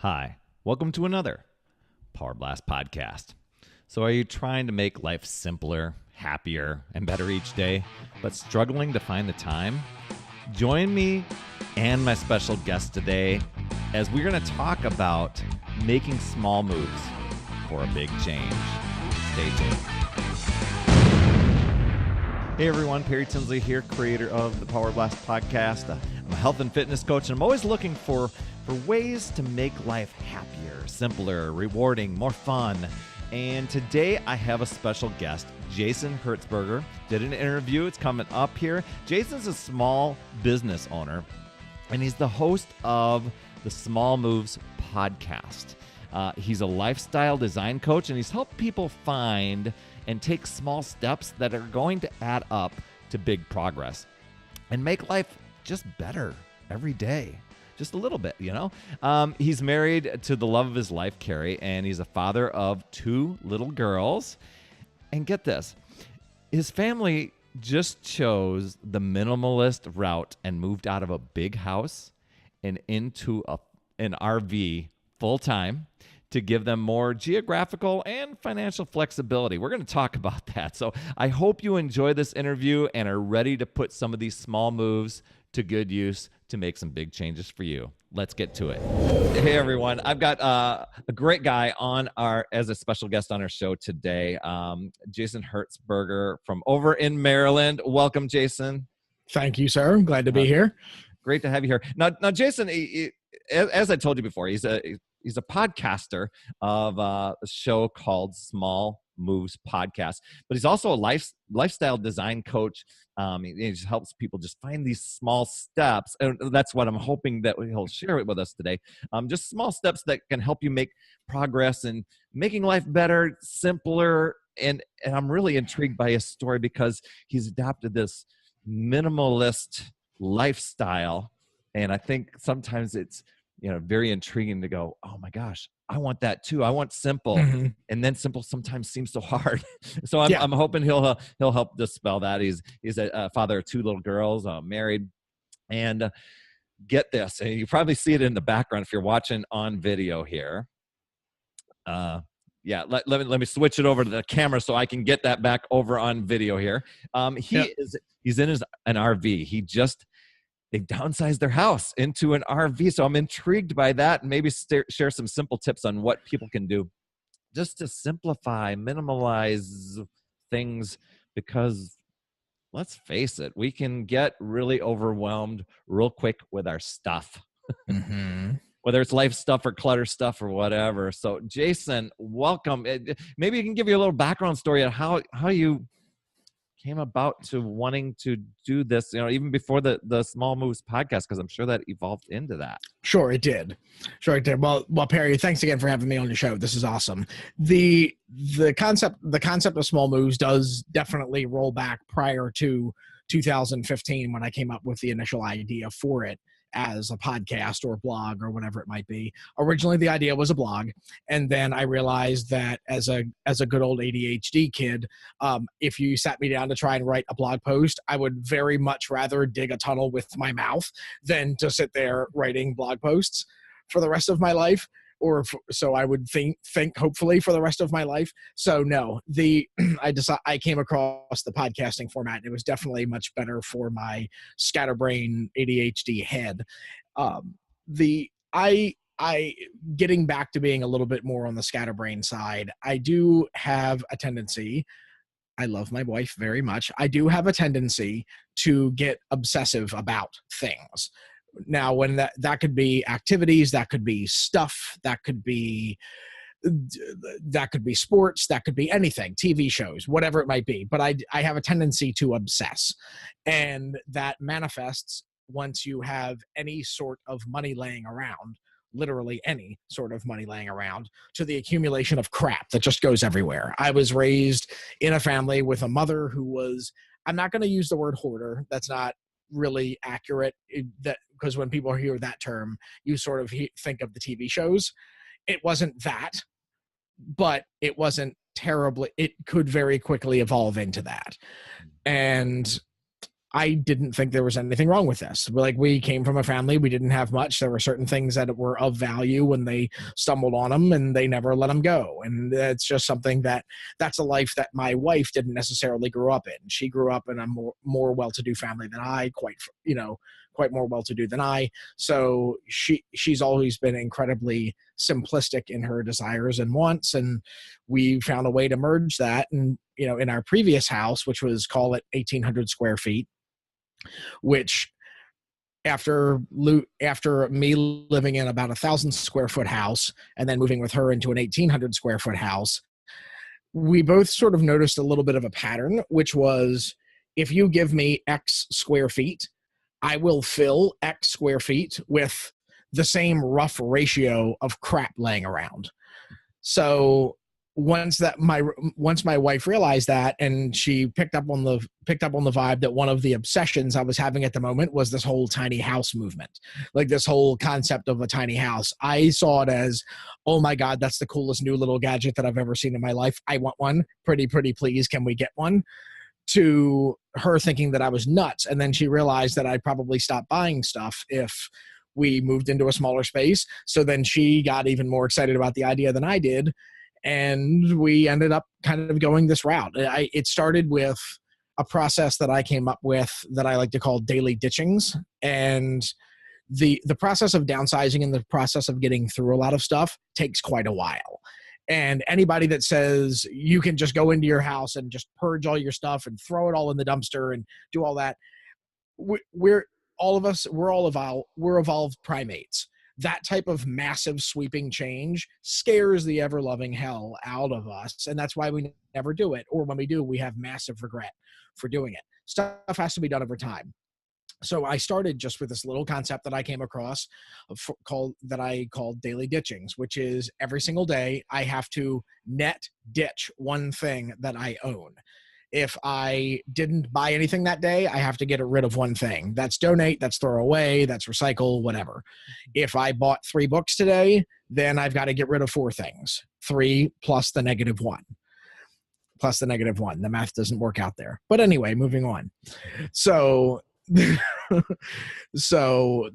Hi, welcome to another Power Blast podcast. So, are you trying to make life simpler, happier, and better each day, but struggling to find the time? Join me and my special guest today as we're going to talk about making small moves for a big change. Stay tuned. Hey everyone, Perry Tinsley here, creator of the Power Blast podcast. I'm a health and fitness coach, and I'm always looking for ways to make life happier, simpler, rewarding, more fun. And today I have a special guest, Jason Herzberger. Did an interview. It's coming up here. Jason's a small business owner, and he's the host of the Small Moves podcast. He's a lifestyle design coach, and he's helped people find and take small steps that are going to add up to big progress and make life just better every day. Just a little bit, you know. He's married to the love of his life, Carrie, and he's a father of 2 little girls. And get this, his family just chose the minimalist route and moved out of a big house and into an RV full-time to give them more geographical and financial flexibility. We're going to talk about that. So I hope you enjoy this interview and are ready to put some of these small moves to good use to make some big changes for you. Let's get to it. Hey everyone, I've got a great guy on as a special guest on our show today, Jason Herzberger from over in Maryland. Welcome, Jason. Thank you, sir. I'm glad to be here. Great to have you here. Now, Jason, as I told you before, he's a podcaster of a show called Small Moves Podcast, but he's also a lifestyle design coach. He just helps people just find these small steps, and that's what I'm hoping that he'll share it with us today. Just small steps that can help you make progress and making life better, simpler. And I'm really intrigued by his story because he's adopted this minimalist lifestyle, and I think sometimes it's very intriguing to go, oh my gosh, I want that too. I want simple. Mm-hmm. And then simple sometimes seems so hard. So I'm hoping he'll help dispel that. He's a father of 2 little girls, married, and get this. And you probably see it in the background if you're watching on video here. Let me switch it over to the camera so I can get that back over on video here. He's in an RV. They downsized their house into an RV. So I'm intrigued by that, and maybe share some simple tips on what people can do just to simplify, minimalize things, because let's face it, we can get really overwhelmed real quick with our stuff, mm-hmm. whether it's life stuff or clutter stuff or whatever. So Jason, welcome. Maybe you can give you a little background story on how you came about to wanting to do this, even before the Small Moves podcast, because I'm sure that evolved into that. Sure, it did. Well, Perry, thanks again for having me on your show. This is awesome. The concept of Small Moves does definitely roll back prior to 2015 when I came up with the initial idea for it as a podcast or blog or whatever it might be. Originally, the idea was a blog, and then I realized that as a good old ADHD kid, if you sat me down to try and write a blog post, I would very much rather dig a tunnel with my mouth than to sit there writing blog posts for the rest of my life. So I would think hopefully for the rest of my life. So no, I came across the podcasting format, and it was definitely much better for my scatterbrain ADHD head. Getting back to being a little bit more on the scatterbrain side, I do have a tendency. I love my wife very much. I do have a tendency to get obsessive about things. Now, when that could be activities, that could be stuff, that could be sports, that could be anything, TV shows, whatever it might be. But I have a tendency to obsess, and that manifests once you have any sort of money laying around, literally any sort of money laying around, to the accumulation of crap that just goes everywhere. I was raised in a family with a mother who was, I'm not going to use the word hoarder. That's not really accurate, because when people hear that term, you sort of think of the TV shows. It wasn't that, but it wasn't terribly, it could very quickly evolve into that. And I didn't think there was anything wrong with this. Like, we came from a family, we didn't have much. There were certain things that were of value when they stumbled on them, and they never let them go. And it's just something that's a life that my wife didn't necessarily grow up in. She grew up in a more well-to-do family than I, quite more well-to-do than I. So she's always been incredibly simplistic in her desires and wants, and we found a way to merge that. And in our previous house, which was, call it 1,800 square feet, which after me living in about 1,000 square foot house and then moving with her into an 1,800 square foot house, we both sort of noticed a little bit of a pattern, which was, if you give me X square feet, I will fill X square feet with the same rough ratio of crap laying around. So once my wife realized that, and she picked up on the vibe that one of the obsessions I was having at the moment was this whole tiny house movement, like this whole concept of a tiny house. I saw it as, oh my God, that's the coolest new little gadget that I've ever seen in my life. I want one. Pretty please, can we get one? To her thinking that I was nuts. And then she realized that I'd probably stop buying stuff if we moved into a smaller space. So then she got even more excited about the idea than I did. And we ended up kind of going this route. It started with a process that I came up with that I like to call daily ditchings. And the process of downsizing and the process of getting through a lot of stuff takes quite a while. And anybody that says you can just go into your house and just purge all your stuff and throw it all in the dumpster and do all that, we're evolved primates. That type of massive sweeping change scares the ever-loving hell out of us, and that's why we never do it. Or when we do, we have massive regret for doing it. Stuff has to be done over time. So I started just with this little concept that I came across that I called daily ditchings, which is every single day I have to net ditch one thing that I own. If I didn't buy anything that day, I have to get rid of one thing. That's donate, that's throw away, that's recycle, whatever. If I bought 3 books today, then I've got to get rid of 4 things. 3 plus the -1. Plus the -1. The math doesn't work out there. But anyway, moving on. So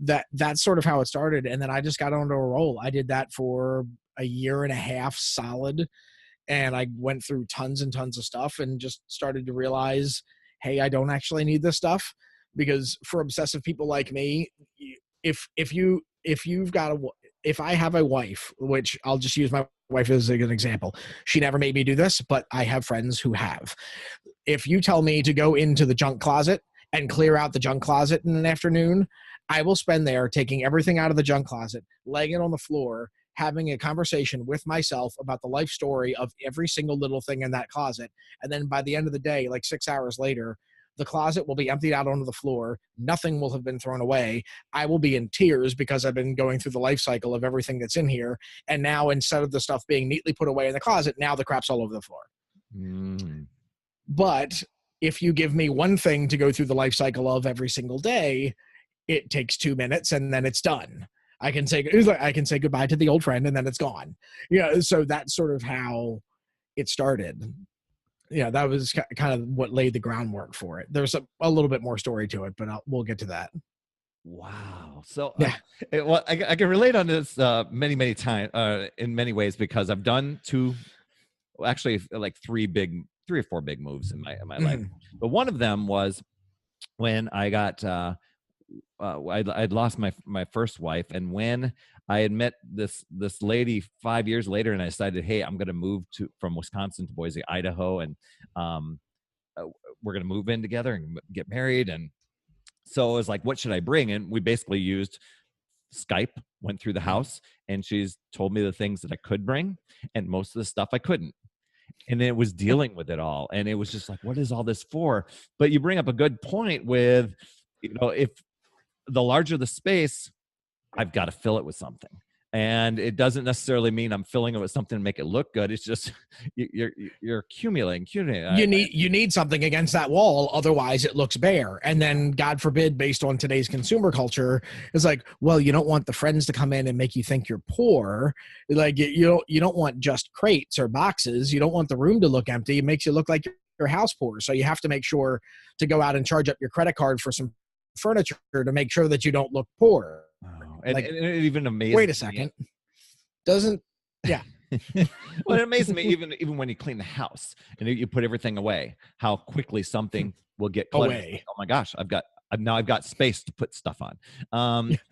that's sort of how it started. And then I just got onto a roll. I did that for a year and a half solid. And I went through tons and tons of stuff and just started to realize, hey, I don't actually need this stuff. Because for obsessive people like me, if I have a wife, which I'll just use my wife as an example. She never made me do this, but I have friends who have. If you tell me to go into the junk closet and clear out the junk closet in an afternoon, I will spend there taking everything out of the junk closet, laying it on the floor, having a conversation with myself about the life story of every single little thing in that closet. And then by the end of the day, like 6 hours later, the closet will be emptied out onto the floor. Nothing will have been thrown away. I will be in tears because I've been going through the life cycle of everything that's in here. And now instead of the stuff being neatly put away in the closet, now the crap's all over the floor. But if you give me one thing to go through the life cycle of every single day, it takes 2 minutes and then it's done. I can say goodbye to the old friend and then it's gone. So that's sort of how it started. That was kind of what laid the groundwork for it. There's a little bit more story to it, but we'll get to that. Wow. So yeah, I can relate on this many times in many ways, because I've done actually like 3 or 4 big moves in my life. But one of them was when I got I'd lost my first wife, and when I had met this lady 5 years later, and I decided, hey, I'm going to move from Wisconsin to Boise, Idaho, and we're going to move in together and get married. And so I was like, what should I bring? And we basically used Skype, went through the house, and she's told me the things that I could bring, and most of the stuff I couldn't. And it was dealing with it all. And it was just like, what is all this for? But you bring up a good point with, if the larger the space, I've got to fill it with something. And it doesn't necessarily mean I'm filling it with something to make it look good. It's just you're accumulating. You need something against that wall, otherwise it looks bare. And then, God forbid, based on today's consumer culture, it's like, well, you don't want the friends to come in and make you think you're poor. Like you don't want just crates or boxes. You don't want the room to look empty. It makes you look like your house poor. So you have to make sure to go out and charge up your credit card for some furniture to make sure that you don't look poor. Oh, Like, and it even amazes wait a me. second. Doesn't, yeah. Well, it amazes me even when you clean the house and you put everything away, how quickly something will get cluttered. Away. Like, oh my gosh, I've got space to put stuff on.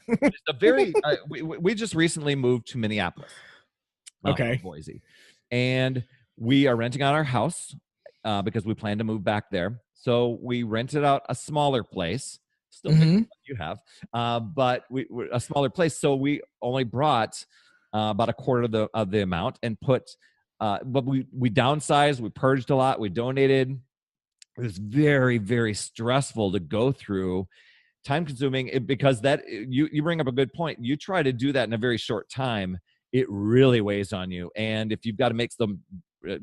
It's a very we just recently moved to Minneapolis, Okay. Boise, and we are renting out our house because we plan to move back there. So we rented out a smaller place, still bigger than what you have, but we're a smaller place. So we only brought about a quarter of the amount and put, but we downsized, we purged a lot, we donated. It was very, very stressful to go through, time consuming, because that you bring up a good point. You try to do that in a very short time, it really weighs on you. And if you've got to make some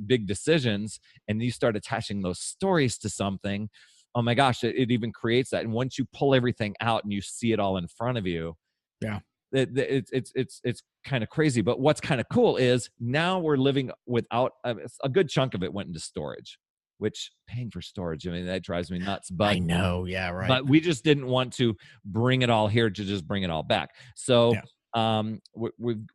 big decisions and you start attaching those stories to something, oh my gosh, it even creates that. And once you pull everything out and you see it all in front of you, yeah, it's kind of crazy. But what's kind of cool is now we're living without a good chunk of it went into storage, which paying for storage, I mean, that drives me nuts. But I know, yeah, right. But we just didn't want to bring it all here to just bring it all back. So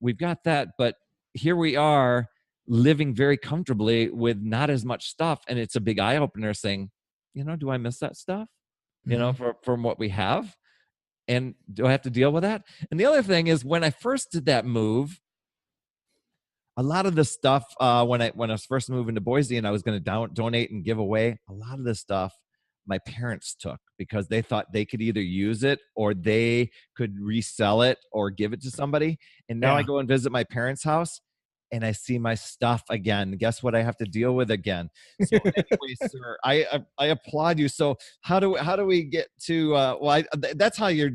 we've got that, but here we are living very comfortably with not as much stuff, and it's a big eye opener saying, do I miss that stuff? From what we have. And do I have to deal with that? And the other thing is, when I first did that move, a lot of the stuff, when I was first moving to Boise and I was going to donate and give away, a lot of the stuff my parents took because they thought they could either use it or they could resell it or give it to somebody. And now I go and visit my parents' house and I see my stuff again. Guess what I have to deal with again? So anyway, sir, I applaud you. So how do we get to? That's how you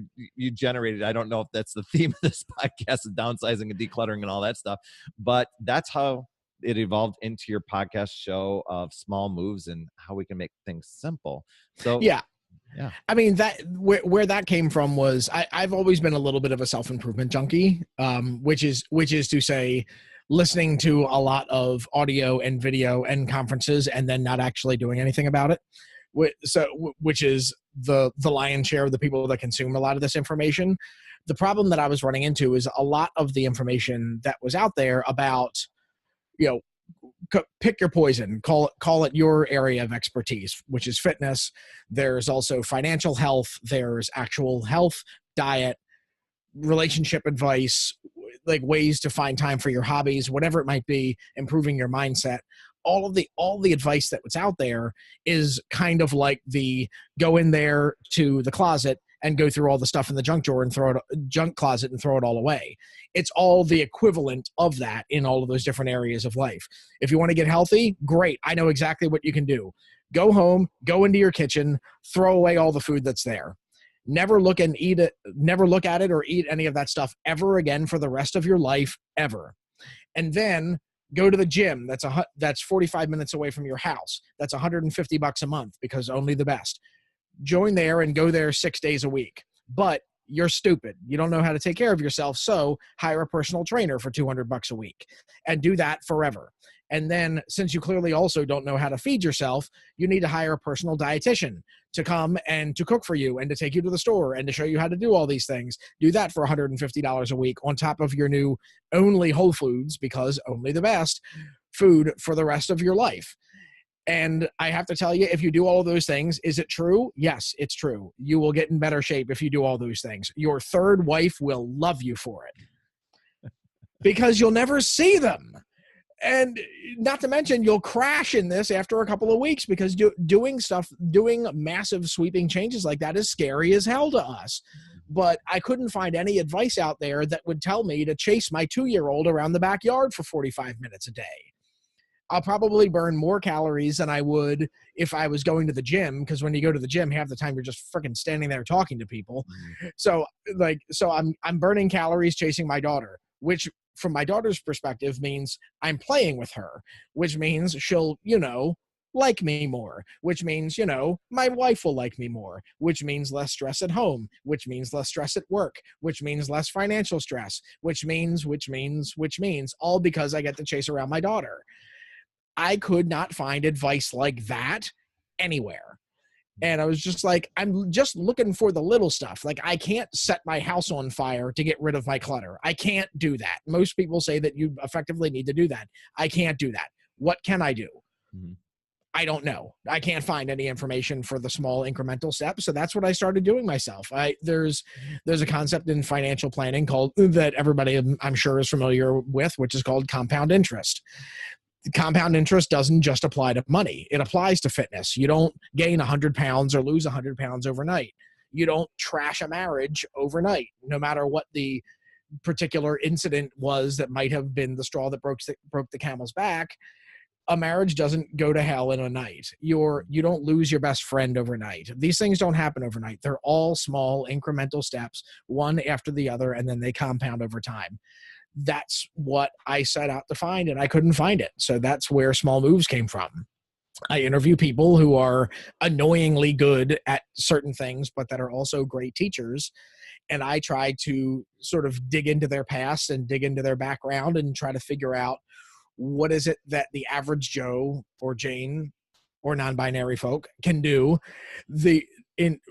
generated. I don't know if that's the theme of this podcast, of downsizing and decluttering and all that stuff, but that's how it evolved into your podcast show of small moves and how we can make things simple. So yeah. I mean, that where that came from was I've always been a little bit of a self-improvement junkie, which is to say, listening to a lot of audio and video and conferences and then not actually doing anything about it. Which is the lion's share of the people that consume a lot of this information. The problem that I was running into is a lot of the information that was out there about, pick your poison, call it your area of expertise, which is fitness. There's also financial health. There's actual health, diet, relationship advice, like ways to find time for your hobbies, whatever it might be, improving your mindset. All the advice that was out there is kind of like the go in there to the closet and go through all the stuff in the junk drawer and junk closet and throw it all away. It's all the equivalent of that in all of those different areas of life. If you want to get healthy, great. I know exactly what you can do. Go home, go into your kitchen, throw away all the food that's there. Never look at it or eat any of that stuff ever again for the rest of your life, ever. And then go to the gym. That's 45 minutes away from your house. That's $150 a month, because only the best. Join there and go there 6 days a week. But you're stupid. You don't know how to take care of yourself. So hire a personal trainer for $200 a week and do that forever. And then, since you clearly also don't know how to feed yourself, you need to hire a personal dietitian to come and to cook for you and to take you to the store and to show you how to do all these things. Do that for $150 a week on top of your new only Whole Foods, because only the best, food for the rest of your life. And I have to tell you, if you do all of those things, is it true? Yes, it's true. You will get in better shape if you do all those things. Your third wife will love you for it because you'll never see them. And not to mention, you'll crash in this after a couple of weeks, because doing massive sweeping changes like that is scary as hell to us. But I couldn't find any advice out there that would tell me to chase my 2-year-old around the backyard for 45 minutes a day. I'll probably burn more calories than I would if I was going to the gym, because when you go to the gym, half the time you're just freaking standing there talking to people. So I'm burning calories chasing my daughter, which from my daughter's perspective means I'm playing with her, which means she'll, like me more, which means, my wife will like me more, which means less stress at home, which means less stress at work, which means less financial stress, which means, all because I get to chase around my daughter. I could not find advice like that anywhere. And I was just like, I'm just looking for the little stuff. Like, I can't set my house on fire to get rid of my clutter. I can't do that. Most people say that you effectively need to do that. I can't do that. What can I do? Mhm. I don't know. I can't find any information for the small incremental steps. So that's what I started doing myself. There's a concept in financial planning called, that everybody I'm sure is familiar with, which is called compound interest. Compound interest doesn't just apply to money. It applies to fitness. You don't gain 100 pounds or lose 100 pounds overnight. You don't trash a marriage overnight, no matter what the particular incident was that might have been the straw that broke the camel's back. A marriage doesn't go to hell in a night. You don't lose your best friend overnight. These things don't happen overnight. They're all small incremental steps, one after the other, and then they compound over time. That's what I set out to find, and I couldn't find it. So that's where Small Moves came from. I interview people who are annoyingly good at certain things, but that are also great teachers. And I try to sort of dig into their past and dig into their background and try to figure out, what is it that the average Joe or Jane or non-binary folk can do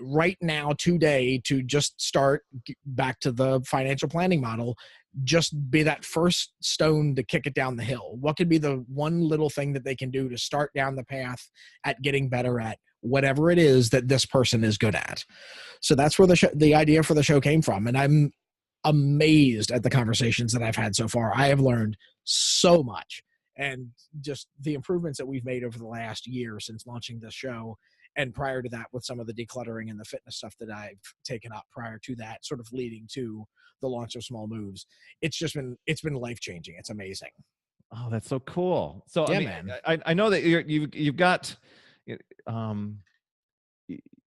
right now today to just start back to the financial planning model, just be that first stone to kick it down the hill. What could be the one little thing that they can do to start down the path at getting better at whatever it is that this person is good at? So that's where the idea for the show came from. And I'm amazed at the conversations that I've had so far. I have learned so much, and just the improvements that we've made over the last year since launching this show. And prior to that, with some of the decluttering and the fitness stuff that I've taken up prior to that, sort of leading to the launch of Small Moves, it's been life-changing. It's amazing. Oh, that's so cool. So Yeah, I mean, man. I know that you've got,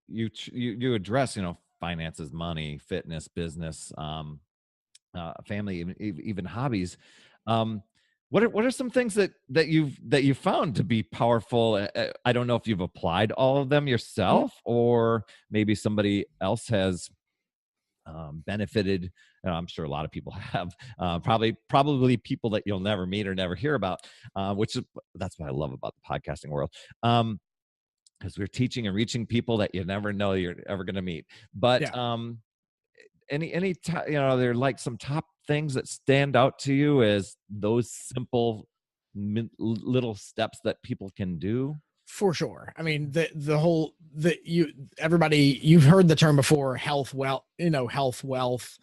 you address, finances, money, fitness, business, family, even hobbies. What are some things that you've found to be powerful? I don't know if you've applied all of them yourself, or maybe somebody else has benefited. I'm sure a lot of people have, probably people that you'll never meet or never hear about, that's what I love about the podcasting world. Because we're teaching and reaching people that you never know you're ever going to meet. But Yeah. there like some top things that stand out to you as those simple little steps that people can do? For sure. I mean, you've heard the term before, health, wealth,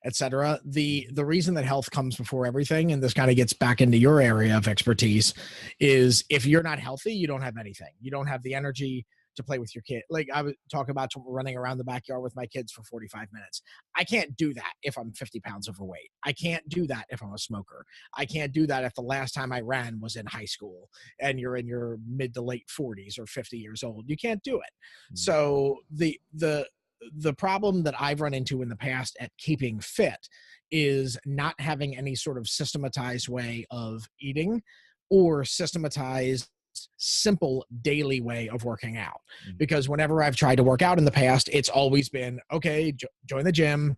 etc. The reason that health comes before everything, and this kind of gets back into your area of expertise, is if you're not healthy, you don't have anything. You don't have the energy to play with your kid. Like I would talk about running around the backyard with my kids for 45 minutes. I can't do that if I'm 50 pounds overweight. I can't do that if I'm a smoker. I can't do that if the last time I ran was in high school and you're in your mid to late 40s or 50 years old. You can't do it. So the problem that I've run into in the past at keeping fit is not having any sort of systematized way of eating or systematized simple daily way of working out. Because whenever I've tried to work out in the past, it's always been, okay, join the gym,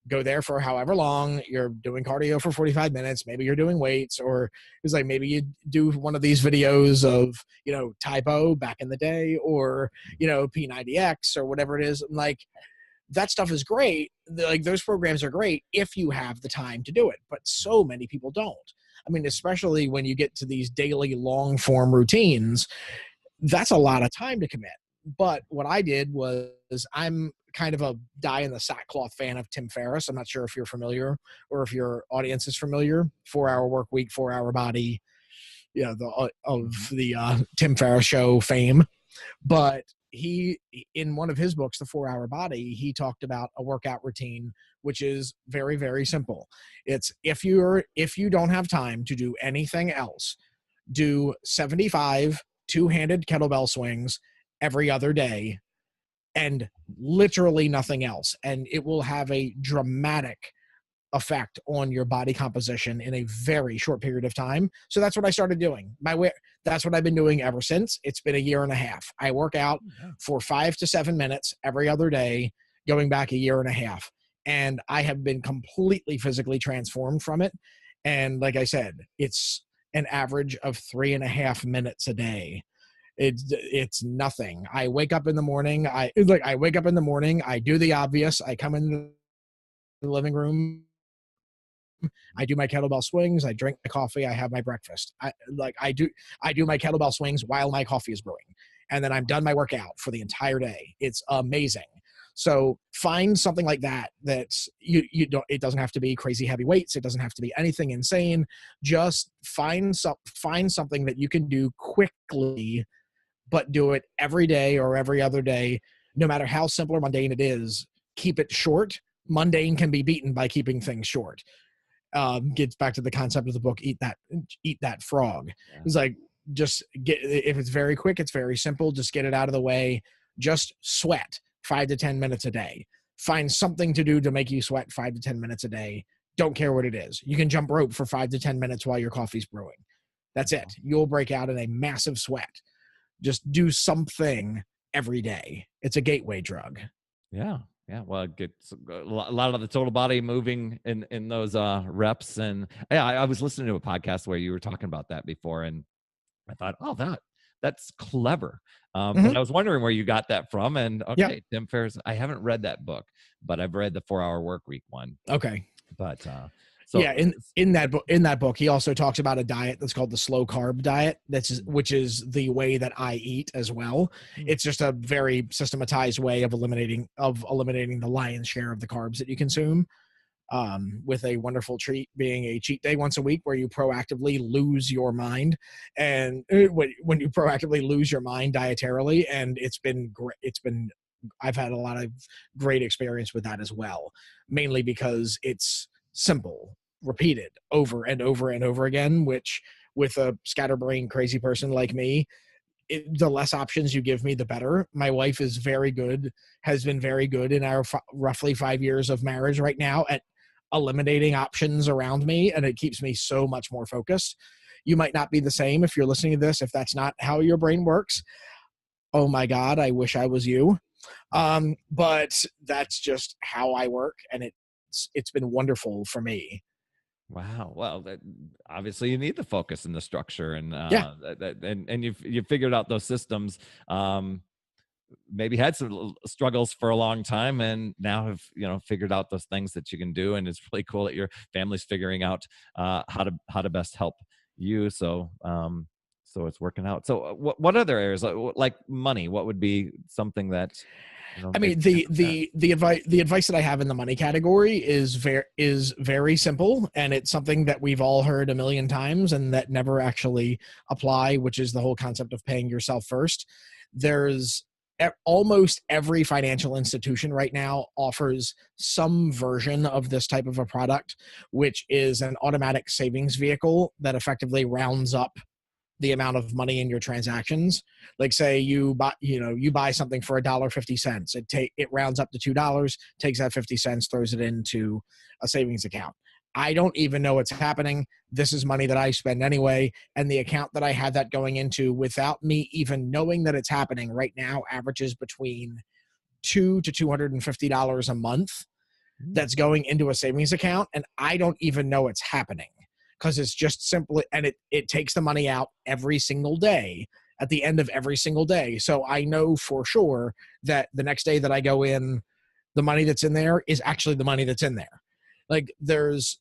go there for however long, you're doing cardio for 45 minutes, maybe you're doing weights, or it's like maybe you do one of these videos of, Typo back in the day, or, P90X or whatever it is. And like, that stuff is great. Like, those programs are great if you have the time to do it, but so many people don't. I mean, especially when you get to these daily long form routines, that's a lot of time to commit. But what I did was, I'm kind of a die in the sackcloth fan of Tim Ferriss. I'm not sure if you're familiar or if your audience is familiar. 4-Hour Work Week, 4-Hour Body, the Tim Ferriss show fame. But he, in one of his books, The 4-Hour Body, he talked about a workout routine, which is very, very simple. It's if you don't have time to do anything else, do 75 two-handed kettlebell swings every other day and literally nothing else. And it will have a dramatic effect on your body composition in a very short period of time. So that's what I started doing. That's what I've been doing ever since. It's been a year and a half. I work out for 5 to 7 minutes every other day, going back a year and a half. And I have been completely physically transformed from it. And like I said, it's an average of 3.5 minutes a day. It's nothing. I wake up in the morning. I wake up in the morning. I do the obvious. I come in the living room. I do my kettlebell swings. I drink my coffee. I have my breakfast. I do my kettlebell swings while my coffee is brewing, and then I'm done my workout for the entire day. It's amazing. So find something like that. That's you don't. It doesn't have to be crazy heavy weights. It doesn't have to be anything insane. Just find something that you can do quickly, but do it every day or every other day, no matter how simple or mundane it is. Keep it short. Mundane can be beaten by keeping things short. Gets back to the concept of the book, Eat That Frog. Yeah. It's like, just get, if it's very quick, it's very simple, just get it out of the way. Just sweat 5 to 10 minutes a day. Find something to do to make you sweat 5 to 10 minutes a day. Don't care what it is. You can jump rope for 5 to 10 minutes while your coffee's brewing. That's it. You'll break out in a massive sweat. Just do something every day. It's a gateway drug. Yeah. Yeah, well, it gets a lot of the total body moving in those reps. And yeah, I was listening to a podcast where you were talking about that before, and I thought, oh, that's clever. And I was wondering where you got that from. And okay, Tim Ferriss, I haven't read that book, but I've read the 4-Hour Workweek one. Okay. But so yeah, in that book, he also talks about a diet that's called the slow carb diet. Which is the way that I eat as well. It's just a very systematized way of eliminating the lion's share of the carbs that you consume. With a wonderful treat being a cheat day once a week where you proactively lose your mind. And when you proactively lose your mind dietarily, and it's been great. I've had a lot of great experience with that as well, mainly because it's simple, repeated over and over and over again, which with a scatterbrained crazy person like me, the less options you give me, the better. My wife has been very good in our roughly 5 years of marriage right now at eliminating options around me, and it keeps me so much more focused. You might not be the same if you're listening to this, if that's not how your brain works. Oh my God, I wish I was you. But that's just how I work, and it's been wonderful for me. Wow. Well, obviously you need the focus and the structure, and and you figured out those systems. Maybe had some struggles for a long time, and now have figured out those things that you can do. And it's really cool that your family's figuring out how to best help you. So so it's working out. So what other areas like money? What would be something that? I mean, the advice that I have in the money category is very simple, and it's something that we've all heard a million times and that never actually apply, which is the whole concept of paying yourself first. There's almost every financial institution right now offers some version of this type of a product, which is an automatic savings vehicle that effectively rounds up the amount of money in your transactions. Like say you buy something for $1.50. It rounds up to $2, takes that 50 cents, throws it into a savings account. I don't even know what's happening. This is money that I spend anyway. And the account that I had that going into without me even knowing that it's happening right now averages between $200 to $250 a month that's going into a savings account. And I don't even know it's happening, because it's just simply, and it takes the money out every single day at the end of every single day. So I know for sure that the next day that I go in, the money that's in there is actually the money that's in there. Like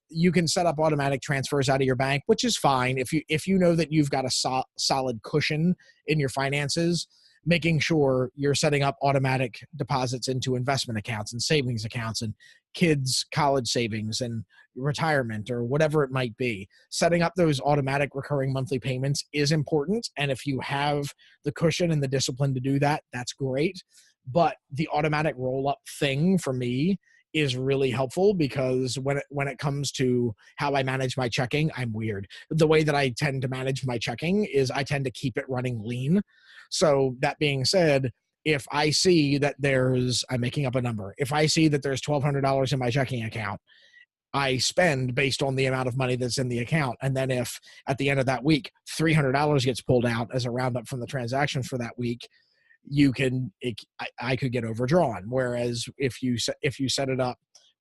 you can set up automatic transfers out of your bank, which is fine if you know that you've got a solid cushion in your finances. Making sure you're setting up automatic deposits into investment accounts and savings accounts and kids' college savings and retirement or whatever it might be. Setting up those automatic recurring monthly payments is important. And if you have the cushion and the discipline to do that, that's great. But the automatic roll-up thing for me is really helpful, because when it comes to how I manage my checking, I'm weird. The way that I tend to manage my checking is I tend to keep it running lean. So that being said, if I see that I'm making up a number. If I see that there's $1,200 in my checking account, I spend based on the amount of money that's in the account. And then if at the end of that week, $300 gets pulled out as a roundup from the transaction for that week, I could get overdrawn. Whereas if you set it up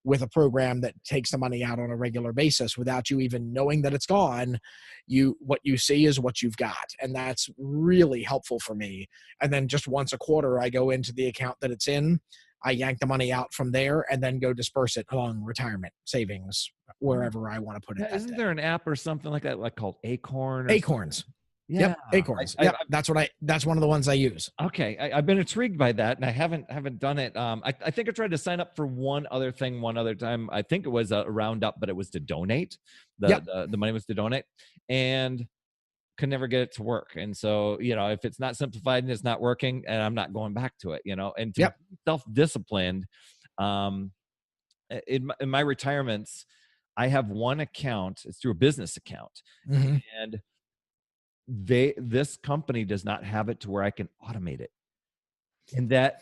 with a program that takes the money out on a regular basis without you even knowing that it's gone. What you see is what you've got. And that's really helpful for me. And then just once a quarter, I go into the account that it's in, I yank the money out from there and then go disperse it along retirement savings, wherever I want to put it. Yeah, isn't there an app or something like that, like called Acorn? Acorns. Yeah, yep, Acorns. Yep, that's one of the ones I use. Okay, I've been intrigued by that, and I haven't done it. I think I tried to sign up for one other thing one other time. I think it was a roundup, but it was to donate. The money was to donate, and could never get it to work. And so, if it's not simplified and it's not working, and I'm not going back to it, and to be self-disciplined. In my retirements, I have one account. It's through a business account, and this company does not have it to where I can automate it, and that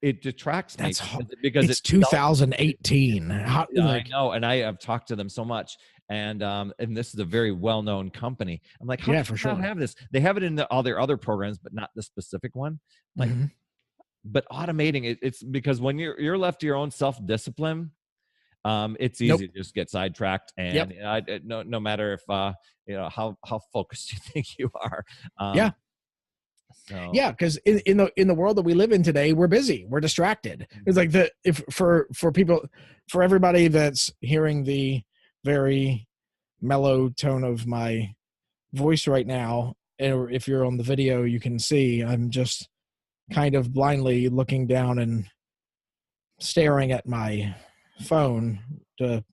it detracts me because it's 2018. I know, and I have talked to them so much, and this is a very well-known company. I'm like, how for sure. Not have this? They have it in all their other programs, but not the specific one. Like, but automating it, it's because when you're left to your own self-discipline, it's easy to just get sidetracked, and no matter if how focused you think you are. Because in the world that we live in today, we're busy, we're distracted. It's like for everybody that's hearing the very mellow tone of my voice right now, or if you're on the video, you can see I'm just kind of blindly looking down and staring at my phone to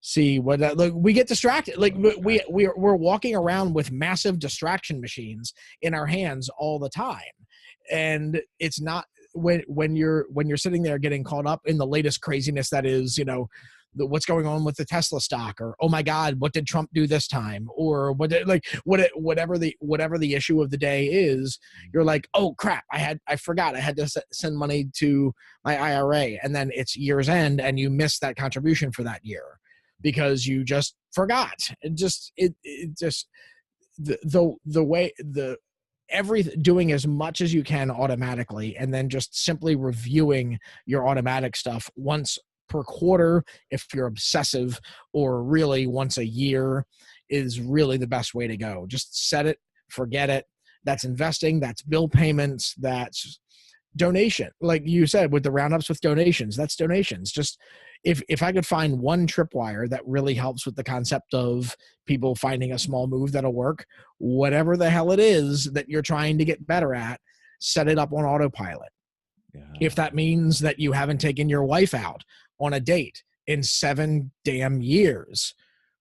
see what we get distracted. Like we're walking around with massive distraction machines in our hands all the time, and it's not when you're sitting there getting caught up in the latest craziness that is what's going on with the Tesla stock, or oh my God, what did Trump do this time, or whatever the issue of the day is. You're like, oh crap, I forgot I had to send money to my IRA, and then it's year's end and you missed that contribution for that year because you just forgot. Doing as much as you can automatically, and then just simply reviewing your automatic stuff once per quarter if you're obsessive, or really once a year, is really the best way to go. Just set it, forget it. That's investing, that's bill payments, that's donation. Like you said, with the roundups with donations, that's donations. Just if I could find one tripwire that really helps with the concept of people finding a small move that'll work, whatever the hell it is that you're trying to get better at, set it up on autopilot. If that means that you haven't taken your wife out on a date in 7 damn years,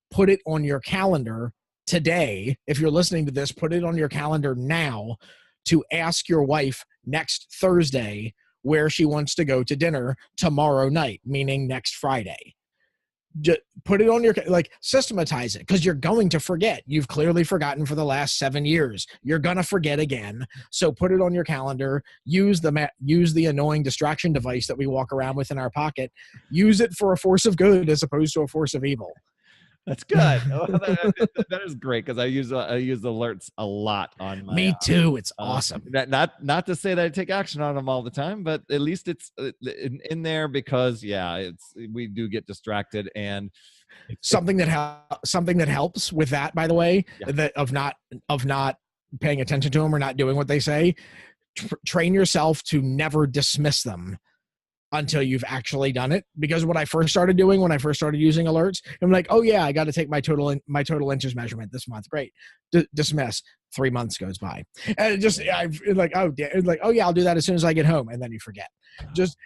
put it on your calendar today. If you're listening to this, put it on your calendar now to ask your wife next Thursday where she wants to go to dinner tomorrow night, meaning next Friday. Just put it on your, systematize it, because you're going to forget. You've clearly forgotten for the last 7 years. You're going to forget again. So put it on your calendar. Use the annoying distraction device that we walk around with in our pocket. Use it for a force of good as opposed to a force of evil. That's good. That is great, because I use alerts a lot on my. Me too. It's awesome. Not to say that I take action on them all the time, but at least it's in there, because we do get distracted, and something that helps with that, by the way, that of not paying attention to them or not doing what they say. Train yourself to never dismiss them until you've actually done it. Because what I first started doing when I first started using alerts, I'm like, oh yeah, I got to take my total inches measurement this month. Great. Dismiss. 3 months goes by. And oh yeah, I'll do that as soon as I get home. And then you forget. Just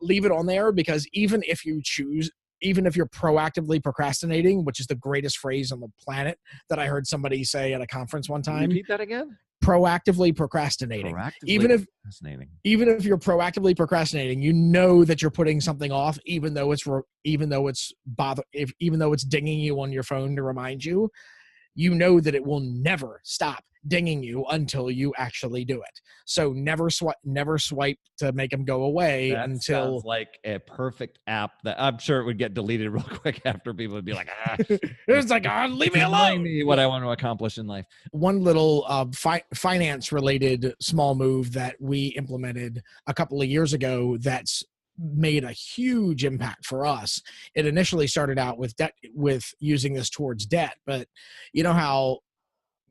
leave it on there, because even if you're proactively procrastinating, which is the greatest phrase on the planet that I heard somebody say at a conference one time. Repeat that again? Proactively procrastinating. Even if you're proactively procrastinating, you know that you're putting something off, even though it's dinging you on your phone to remind you. You know that it will never stop dinging you until you actually do it. So never swipe to make them go away. That sounds like a perfect app that I'm sure it would get deleted real quick after people would be like, it's like, leave me alone. What I want to accomplish in life. One little finance related small move that we implemented a couple of years ago that's made a huge impact for us. It initially started out with debt, with using this towards debt, but you know how,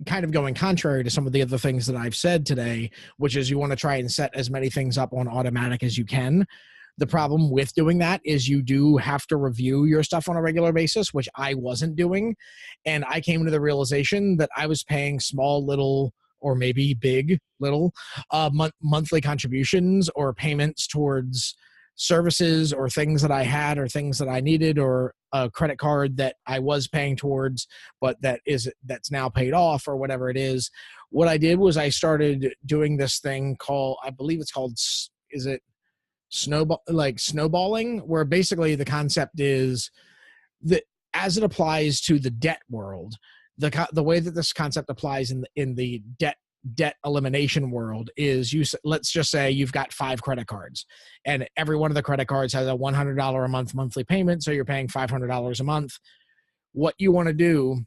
kind of going contrary to some of the other things that I've said today, which is you want to try and set as many things up on automatic as you can. The problem with doing that is you do have to review your stuff on a regular basis, which I wasn't doing. And I came to the realization that I was paying small little, or maybe big little, monthly contributions or payments towards services or things that I had or things that I needed, or a credit card that I was paying towards, but that's now paid off, or whatever it is. What I did was I started doing this thing called, I believe it's called, is it snowballing, where basically the concept is that as it applies to the debt world, the way that this concept applies in the debt elimination world is, let's just say you've got 5 credit cards, and every one of the credit cards has a $100 a month monthly payment, so you're paying $500 a month. What you want to do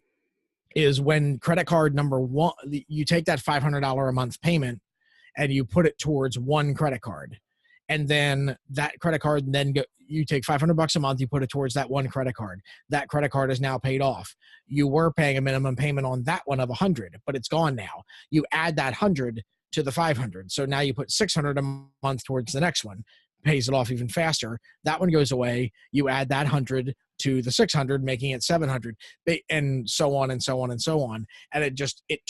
is, when credit card number 1, you take that $500 a month payment and you put it towards one credit card. And then that credit card, you take $500 a month, you put it towards that one credit card. That credit card is now paid off. You were paying a minimum payment on that one of $100, but it's gone now. You add that $100 to the $500. So now you put $600 a month towards the next one, pays it off even faster. That one goes away. You add that $100 to the $600, making it $700, and so on and so on and so on. And it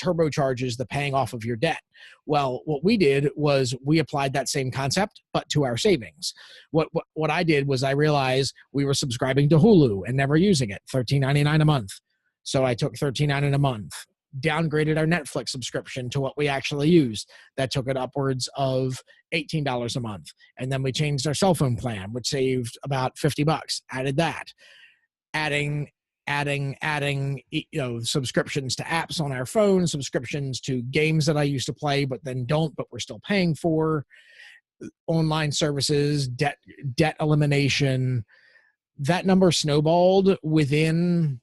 turbocharges the paying off of your debt. Well, what we did was we applied that same concept, but to our savings. What I did was I realized we were subscribing to Hulu and never using it, $13.99 a month. So I took $13.99 a month, downgraded our Netflix subscription to what we actually used. That took it upwards of $18 a month. And then we changed our cell phone plan, which saved about $50, added that. Adding, subscriptions to apps on our phone, subscriptions to games that I used to play, but then don't, but we're still paying for, online services, debt elimination. That number snowballed within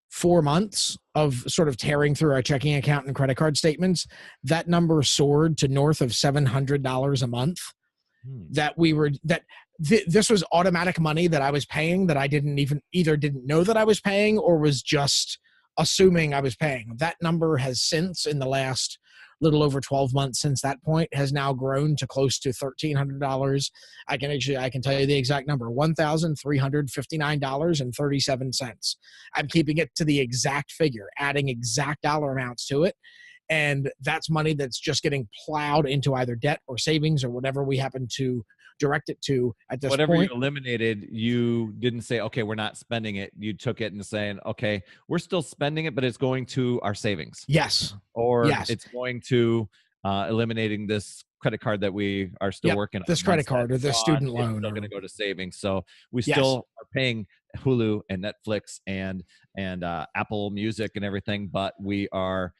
4 months of sort of tearing through our checking account and credit card statements. That number soared to north of $700 a month. This was automatic money that I was paying that I didn't know that I was paying, or was just assuming I was paying. That number has since, in the last little over 12 months since that point, has now grown to close to $1,300. I can tell you the exact number, $1,359.37. I'm keeping it to the exact figure, adding exact dollar amounts to it. And that's money that's just getting plowed into either debt or savings or whatever we happen to direct it to at this Whatever point. you eliminated, you didn't say, okay, we're not spending it. You took it and saying, okay, we're still spending it, but it's going to our savings. Yes. Or yes. It's going to eliminating this credit card that we are still working on. This credit card or this student loan. It's still going to go to savings. So we still are paying Hulu and Netflix and Apple Music and everything, but we are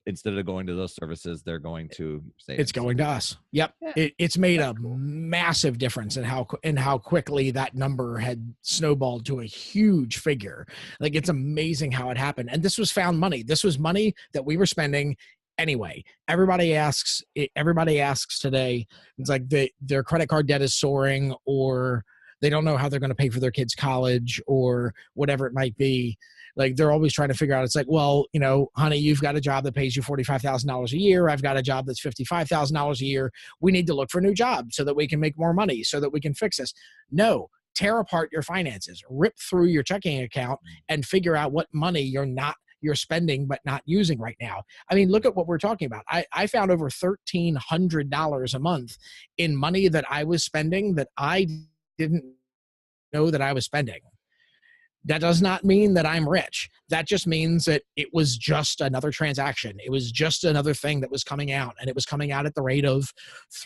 instead of going to those services, they're going to savings. It's going to us. Yep. Yeah. It's made a massive difference in how quickly that number had snowballed to a huge figure. Like, it's amazing how it happened. And this was found money. This was money that we were spending anyway. Everybody asks today, it's like their credit card debt is soaring, or they don't know how they're going to pay for their kids' college, or whatever it might be. Like, they're always trying to figure out, it's like, well, honey, you've got a job that pays you $45,000 a year. I've got a job that's $55,000 a year. We need to look for a new job so that we can make more money, so that we can fix this. No, tear apart your finances, rip through your checking account and figure out what money you're spending but not using right now. I mean, look at what we're talking about. I found over $1,300 a month in money that I was spending that I didn't know that I was spending. That does not mean that I'm rich. That just means that it was just another transaction. It was just another thing that was coming out, and it was coming out at the rate of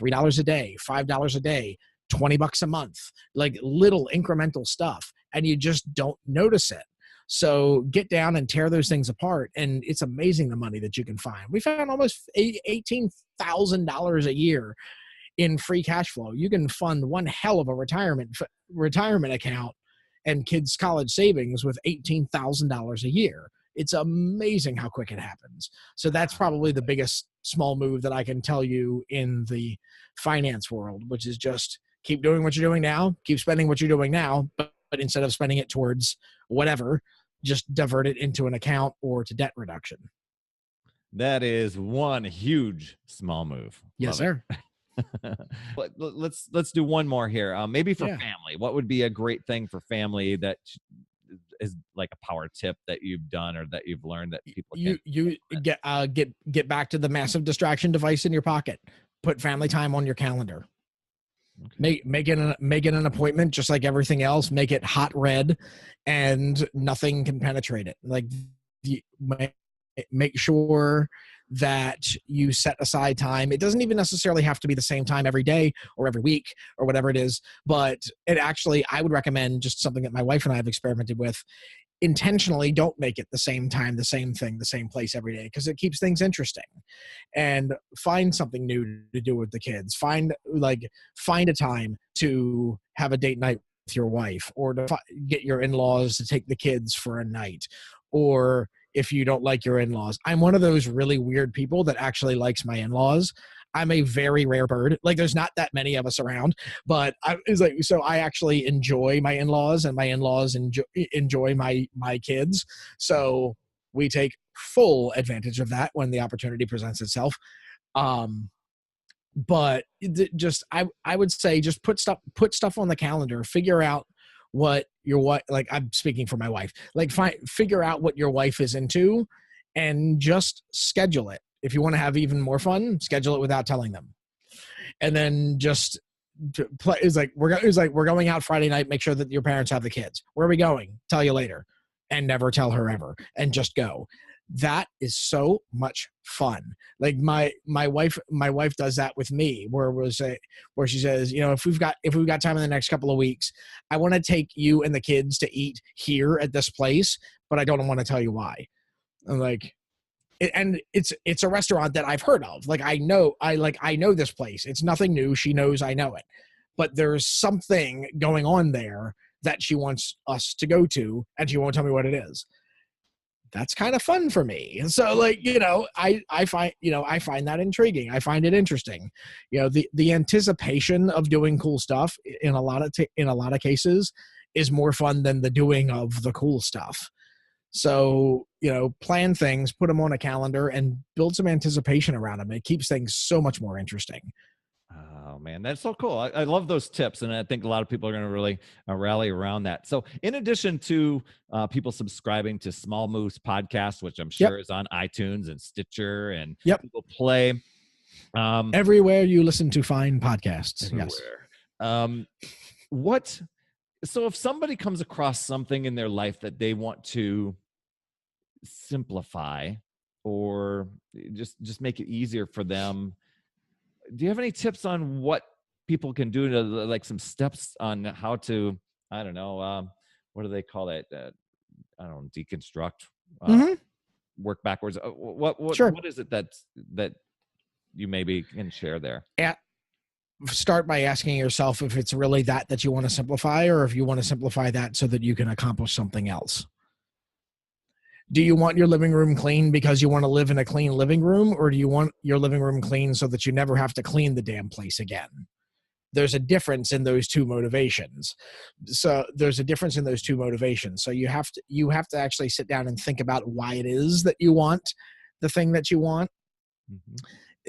$3 a day, $5 a day, $20 a month, like little incremental stuff. And you just don't notice it. So get down and tear those things apart. And it's amazing the money that you can find. We found almost $18,000 a year in free cash flow. You can fund one hell of a retirement account and kids' college savings with $18,000 a year. It's amazing how quick it happens. So that's probably the biggest small move that I can tell you in the finance world, which is just keep doing what you're doing now, keep spending what you're doing now, but instead of spending it towards whatever, just divert it into an account or to debt reduction. That is one huge small move. Yes, Love sir. it. Let's do one more here. Maybe for Yeah. family, what would be a great thing for family that is like a power tip that you've done or that you've learned that people can You get back to the massive distraction device in your pocket. Put family time on your calendar. Okay. Make it an appointment, just like everything else. Make it hot red, and nothing can penetrate it. Like, make sure that you set aside time. It doesn't even necessarily have to be the same time every day or every week or whatever it is, but it actually, I would recommend just something that my wife and I have experimented with. Intentionally don't make it the same time, the same thing, the same place every day, because it keeps things interesting. And find something new to do with the kids. Find a time to have a date night with your wife, or to get your in-laws to take the kids for a night. Or if you don't like your in-laws, I'm one of those really weird people that actually likes my in-laws. I'm a very rare bird. Like, there's not that many of us around, but so I actually enjoy my in-laws, and my in-laws enjoy my kids. So we take full advantage of that when the opportunity presents itself. But I would say just put stuff on the calendar. Figure out what your wife, like, I'm speaking for my wife, like, figure out what your wife is into and just schedule it. If you want to have even more fun, schedule it without telling them. And then just play. We're going out Friday night. Make sure that your parents have the kids. Where are we going? Tell you later. And never tell her ever. And just go. That is so much fun. Like, my wife does that with me, where she says, if we've got time in the next couple of weeks, I want to take you and the kids to eat here at this place, but I don't want to tell you why. I'm like, and it's a restaurant that I've heard of. Like, I know this place. It's nothing new. She knows I know it, but there's something going on there that she wants us to go to, and she won't tell me what it is. That's kind of fun for me. And so, I find that intriguing. I find it interesting. The anticipation of doing cool stuff in a lot of cases is more fun than the doing of the cool stuff. So, plan things, put them on a calendar, and build some anticipation around them. It keeps things so much more interesting. Oh man, that's so cool. I love those tips. And I think a lot of people are going to really rally around that. So in addition to people subscribing to Small Moves podcast, which I'm sure is on iTunes and Stitcher and Google Play. Everywhere you listen to fine podcasts. Everywhere. Yes. So if somebody comes across something in their life that they want to simplify or just make it easier for them, do you have any tips on what people can do to, like, some steps on how to, I don't know, what do they call it? I don't know, deconstruct, work backwards. What is it that you maybe can share there? Yeah. Start by asking yourself if it's really that you want to simplify, or if you want to simplify that so that you can accomplish something else. Do you want your living room clean because you want to live in a clean living room, or do you want your living room clean so that you never have to clean the damn place again? There's a difference in those two motivations. So you have to actually sit down and think about why it is that you want the thing that you want. Mm-hmm.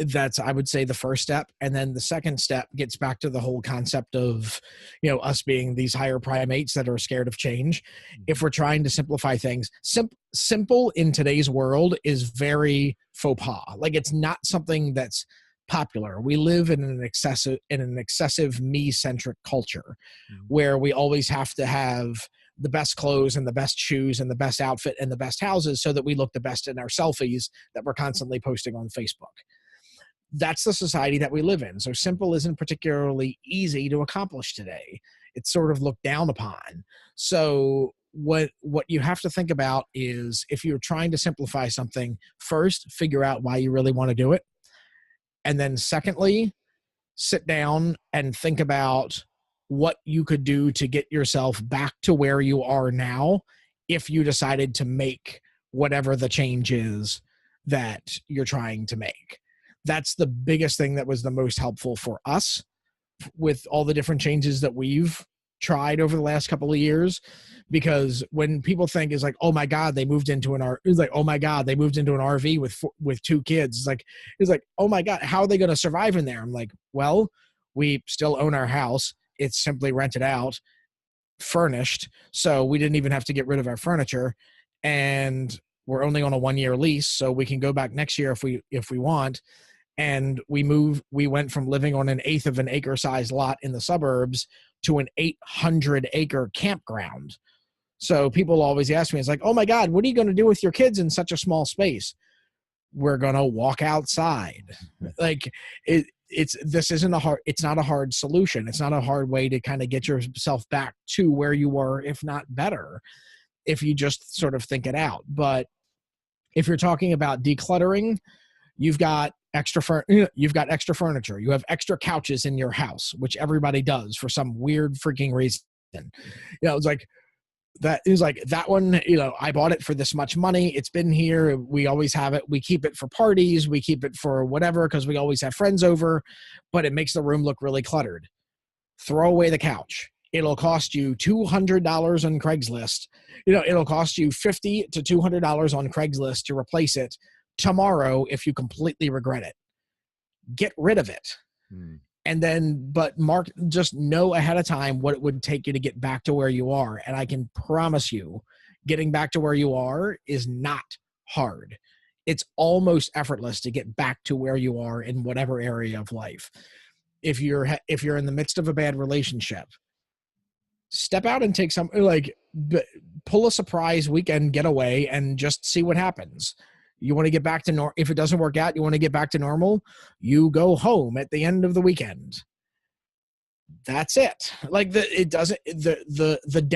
That's, I would say, the first step. And then the second step gets back to the whole concept of, us being these higher primates that are scared of change. Mm-hmm. If we're trying to simplify things, simple in today's world is very faux pas. Like, it's not something that's popular. We live in an excessive me-centric culture, where we always have to have the best clothes and the best shoes and the best outfit and the best houses so that we look the best in our selfies that we're constantly posting on Facebook. That's the society that we live in. So simple isn't particularly easy to accomplish today. It's sort of looked down upon. So what you have to think about is, if you're trying to simplify something, first, figure out why you really want to do it. And then secondly, sit down and think about what you could do to get yourself back to where you are now if you decided to make whatever the change is that you're trying to make. That's the biggest thing that was the most helpful for us, with all the different changes that we've tried over the last couple of years. Because when people think is like, oh my God, they moved into an RV, it's like, oh my God, they moved into an RV with 2 kids. It's like, oh my God, how are they going to survive in there? I'm like, well, we still own our house. It's simply rented out, furnished. So we didn't even have to get rid of our furniture, and we're only on a 1-year lease. So we can go back next year if we want. And we went from living on an 1/8 of an acre size lot in the suburbs to an 800-acre campground. So people always ask me, it's like, oh my God, what are you going to do with your kids in such a small space? We're going to walk outside. Like it's not a hard solution. It's not a hard way to kind of get yourself back to where you were, if not better, if you just sort of think it out. But if you're talking about decluttering, you've got extra furniture. You have extra couches in your house, which everybody does for some weird freaking reason. It's like, that is like that one, I bought it for this much money. It's been here. We always have it. We keep it for parties. We keep it for whatever, because we always have friends over, but it makes the room look really cluttered. Throw away the couch. It'll cost you $200 on Craigslist. It'll cost you $50 to $200 on Craigslist to replace it tomorrow if you completely regret it. Get rid of it. And then, but just know ahead of time what it would take you to get back to where you are. And I can promise you, getting back to where you are is not hard. It's almost effortless to get back to where you are in whatever area of life. If you're in the midst of a bad relationship, step out and take pull a surprise weekend getaway and just see what happens. You want to get back to normal. If it doesn't work out, you want to get back to normal, you go home at the end of the weekend. That's it. Like the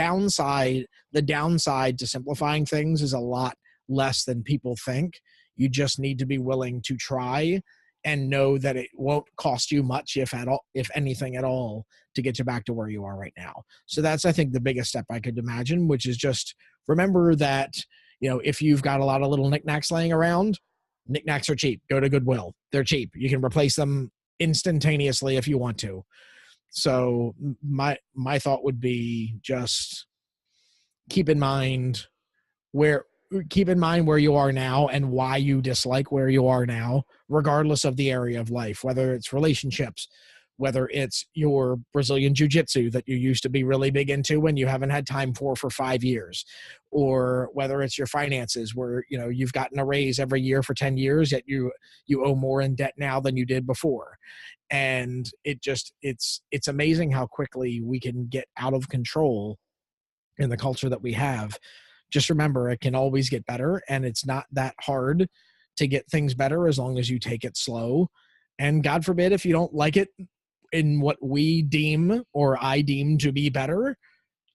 downside to simplifying things is a lot less than people think. You just need to be willing to try and know that it won't cost you much, if anything at all, to get you back to where you are right now. So that's, I think, the biggest step I could imagine, which is just remember that, if you've got a lot of little knickknacks laying around, knickknacks are cheap. Go to Goodwill. They're cheap. You can replace them instantaneously if you want to. So my thought would be just keep in mind where you are now and why you dislike where you are now, regardless of the area of life, whether it's relationships, whether it's your Brazilian jiu-jitsu that you used to be really big into and you haven't had time for 5 years, or whether it's your finances where, you've gotten a raise every year for 10 years, yet you owe more in debt now than you did before. And it's amazing how quickly we can get out of control in the culture that we have. Just remember, it can always get better, and it's not that hard to get things better as long as you take it slow. And God forbid, if you don't like it in what we deem or I deem to be better,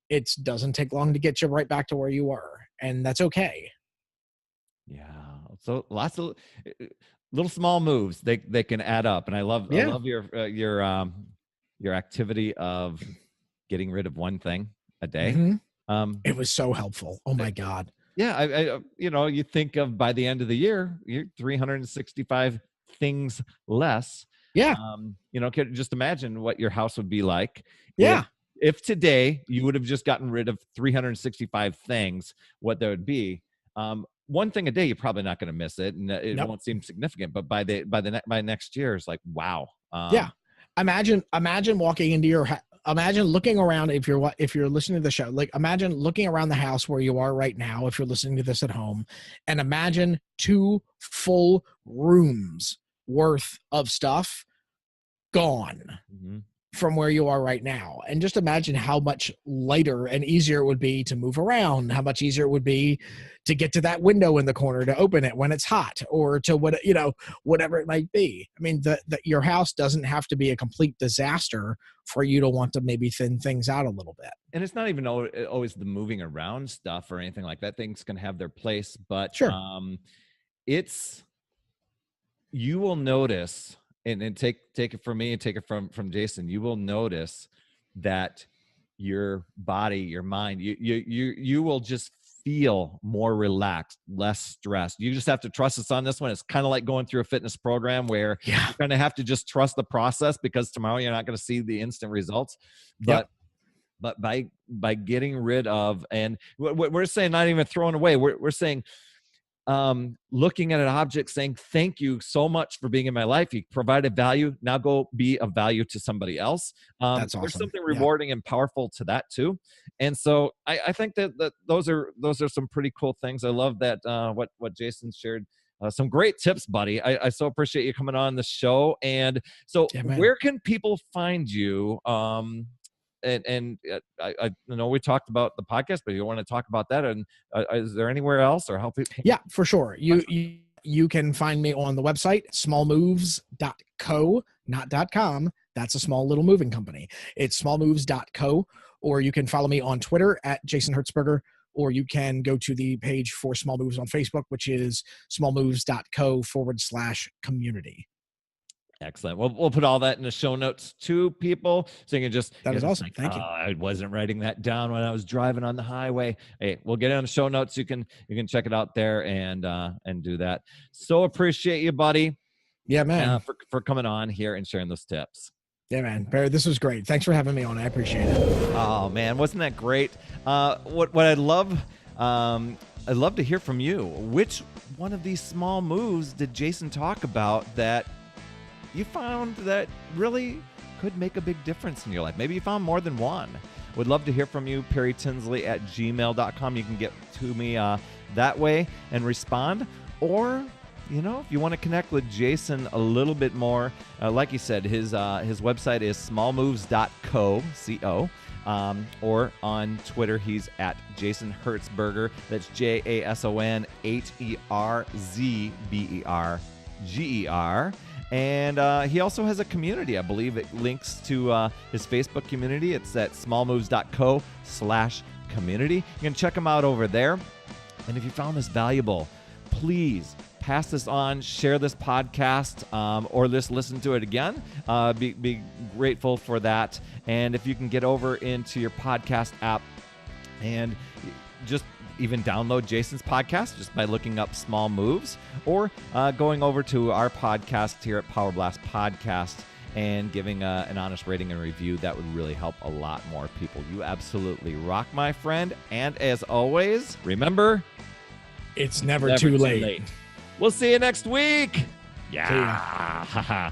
it doesn't take long to get you right back to where you were. And that's okay. Yeah. So lots of little small moves, they can add up. And I love your activity of getting rid of one thing a day. Mm-hmm. It was so helpful. Oh my God. Yeah. I you think of, by the end of the year, you're 365 things less. Yeah. Just imagine what your house would be like. Yeah. If today you would have just gotten rid of 365 things, what there would be. One thing a day, you're probably not going to miss it, and it won't seem significant. But by next year, it's like, wow. Yeah. Imagine walking into your imagine looking around. If you're listening to the show, like imagine looking around the house where you are right now, if you're listening to this at home, and imagine 2 full rooms worth of stuff gone from where you are right now. And just imagine how much lighter and easier it would be to move around, how much easier it would be to get to that window in the corner to open it when it's hot, or to whatever it might be. I mean, your house doesn't have to be a complete disaster for you to want to maybe thin things out a little bit. And it's not even always the moving around stuff or anything like that. Things can have their place, but sure. You will notice, and take it from me and take it from Jason, you will notice that your body, your mind, you will just feel more relaxed, less stressed. You just have to trust us on this one. It's kind of like going through a fitness program where you're going to have to just trust the process, because tomorrow you're not going to see the instant results. But by getting rid of, and we're saying not even throwing away, we're saying looking at an object, saying thank you so much for being in my life. You provided value. Now go be of value to somebody else. That's awesome. There's something rewarding and powerful to that too. And so I think that those are some pretty cool things. I love that what Jason shared. Some great tips, buddy. I so appreciate you coming on the show. And so where can people find you? And I know we talked about the podcast, but you want to talk about that, and is there anywhere else, or how people? Yeah, for sure. You can find me on the website smallmoves.co, not .com. That's a small little moving company. It's smallmoves.co, or you can follow me on Twitter at Jason Herzberger, or you can go to the page for Small Moves on Facebook, which is smallmoves.co/community. Excellent. We'll put all that in the show notes too, people. So you can just, that is awesome. Thank you. I wasn't writing that down when I was driving on the highway. Hey, we'll get it on the show notes. You can check it out there and do that. So appreciate you, buddy. Yeah, man. For coming on here and sharing those tips. Yeah, man. Barry, this was great. Thanks for having me on. I appreciate it. Oh man, wasn't that great? What I'd love to hear from you. Which one of these small moves did Jason talk about that you found that really could make a big difference in your life? Maybe you found more than one. Would love to hear from you. PerryTinsley@gmail.com. You can get to me that way and respond. Or, if you want to connect with Jason a little bit more, like he said, his website is smallmoves.co, C-O. Or on Twitter, he's at Jason Herzberger. That's JASON HERZBERGER. And he also has a community. I believe it links to his Facebook community. It's at smallmoves.co/community. You can check him out over there. And if you found this valuable, please pass this on, share this podcast, or just listen to it again. Be grateful for that. And if you can get over into your podcast app and just even download Jason's podcast just by looking up Small Moves, or going over to our podcast here at Power Blast Podcast and giving an honest rating and review. That would really help a lot more people. You absolutely rock, my friend. And as always, remember, it's never too late. We'll see you next week. Yeah.